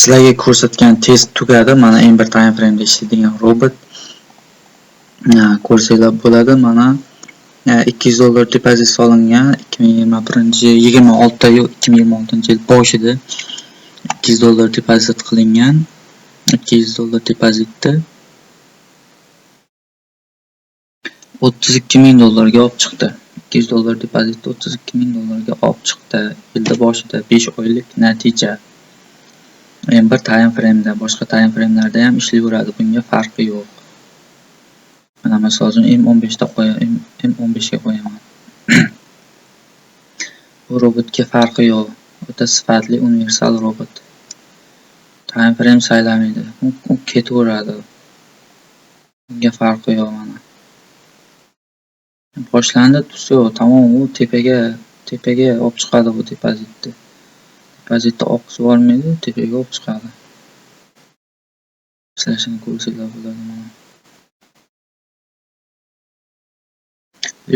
Sizlarga ko'rsatgan test tugadi. Mana M1 time frame da ishlaydigan robot. Ko'rsanglar bo'ladi. Mana $200 depozit solingan 2026-yil boshida $200 depozit qilingan. $200 depozitda $32,000 ga olib chiqdi. $200 depozitda $32,000 ga olib chiqdi. Yilda boshida 5 oylik natija. M1 time frame da boshqa time framelarda ham ishlayveradi. Bunga farqi yo'q. Mana misol uchun M15 ga qo'yaman. Bu robotga farqi yo'q. O'ta sifatli universal robot. Time frame saylamaydi. U ketaveradi. Bunga farqi yo'q mana. Boshlandi, tusi tamom, u tepaga olib chiqadi bu depozitni. Depozitda oqib bormaydi, tepaga olib chiqadi. Ishlashini ko'rsanglar bo'ladi mana.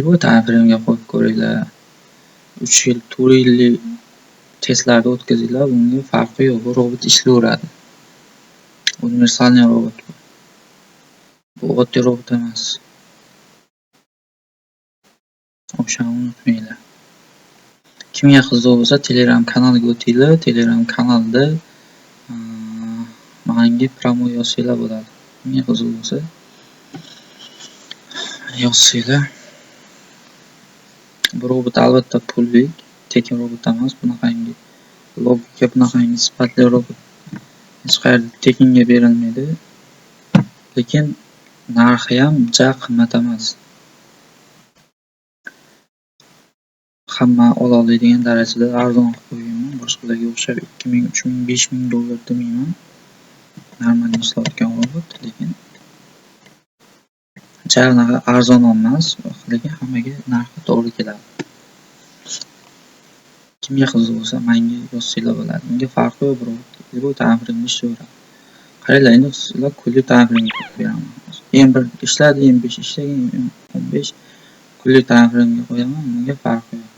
Bu time frame ga qo'yib ko'ringlar. 3 yil, 4 yillik testlarni o'tkazinglar, bunga farqi yo'q. Bu robot ishlayveradi. Universalniy robot bu. Bu oddiy robot emas. O'shani unutmanglar. Kimga qiziq bo'lsa, Telegram kanaliga o'tinglar. Telegram kanalda menga promo yozsanglar bo'ladi. Kimga qiziq bo'lsa, yozsanglar. Bu robot albatta pullik, tekin robot emas, bunaqangi logika, bunaqangi sifatli robot hech qayerda tekinga berilmaydi. Lekin narxi ham ja qimmat emas. Hamma ola oladigan darajada arzon qilib qo'yganman. Boshqalarga o'xshab $2,000, $3,000, $5,000 demayman. Normalniy ishlayotgan robot, lekin janaqa arzon emas, lekin hammaga narxi to'g'ri keladi. Kimga qiziq bo'lsa, menga yozsanglar bo'ladi. Bunga farqi yo'q, bu time frame ishlayveradi. Qaranglar, endi sizlar kunlik time frame beraman. M1 ishladi, M5 ishlagan, M15 kunlik time frame ga qo'yaman, bunga farqi yo'q.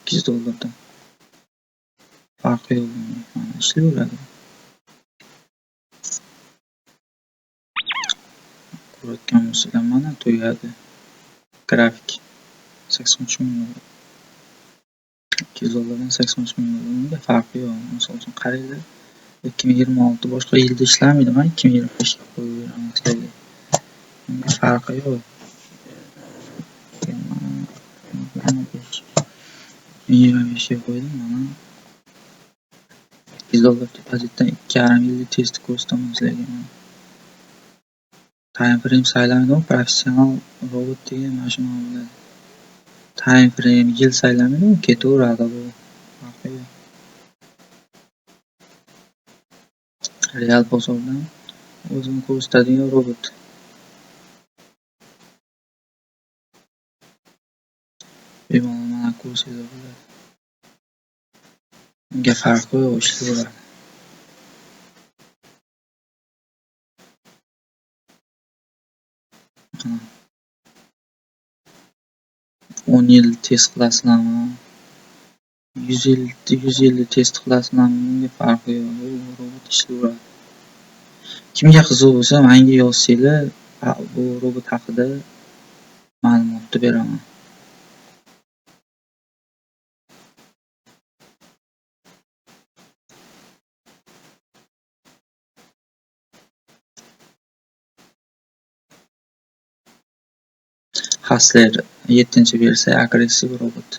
$200 dan farqi yo'q, mana ishlayveradi. Ko'rayotgan bo'lsanglar, mana tugadi. Grafik $83,000. $200 dan $83,000. Bunga farqi yo'q. Misol uchun qaranglar, 2026 boshqa yilda ishlamaydi, men 2025 ga qo'yib beraman sizlarga. Bunga farqi yo'q. 2025 ga qo'ydim, mana $200 depozitdan 2,5 yillik testni ko'rsataman sizlarga. Time frame saylamaydi, professional robot degan mana shu nom bo'ladi. Time frame yil saylamaydi, ketaveradi bu. Farqi yo'q. Real bozordan o'zini ko'rsatadigan robot. Bemalol mana ko'rsanglar bo'ladi. Bunga farqi yo'q, ishlayveradi. 10 yil test qilasizlarmi? 100 yil test qilasizlarmi? Bunga farqi yo'q. Bu robot ishlayveradi. Kimga qiziq bo'lsa, menga yozsanglar, bu robot haqida ma'lumotni beraman. Hustler 7-versiya agressiv robot.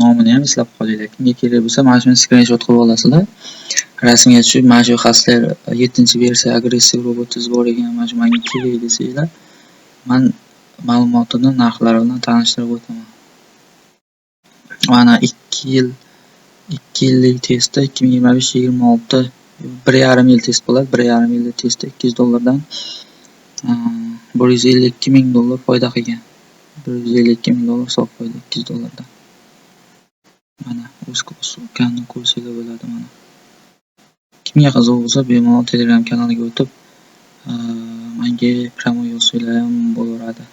Nomini ham eslab qolinglar. Kimga kerak bo'lsa, mana shuni screenshot qilib olasizlar. Rasmga tushib, mana shu Hustler 7-versiya agressiv robotingiz bor ekan, mana shu menga kerak desanglar, men ma'lumotini, narxlari bilan tanishtirib o'taman. Mana 2 yillik testda 2025-26 1,5 yil test bo'ladi. 1,5 yillik testda $200 dan $152,000 foyda qilgan. $152,000 sof foyda $200 dan. Mana o'z ko'rsatganini ko'rsanglar bo'ladi mana. Kimga qiziq bo'lsa, bemalol Telegram kanaliga o'tib, menga promo yozsanglar ham bo'laveradi.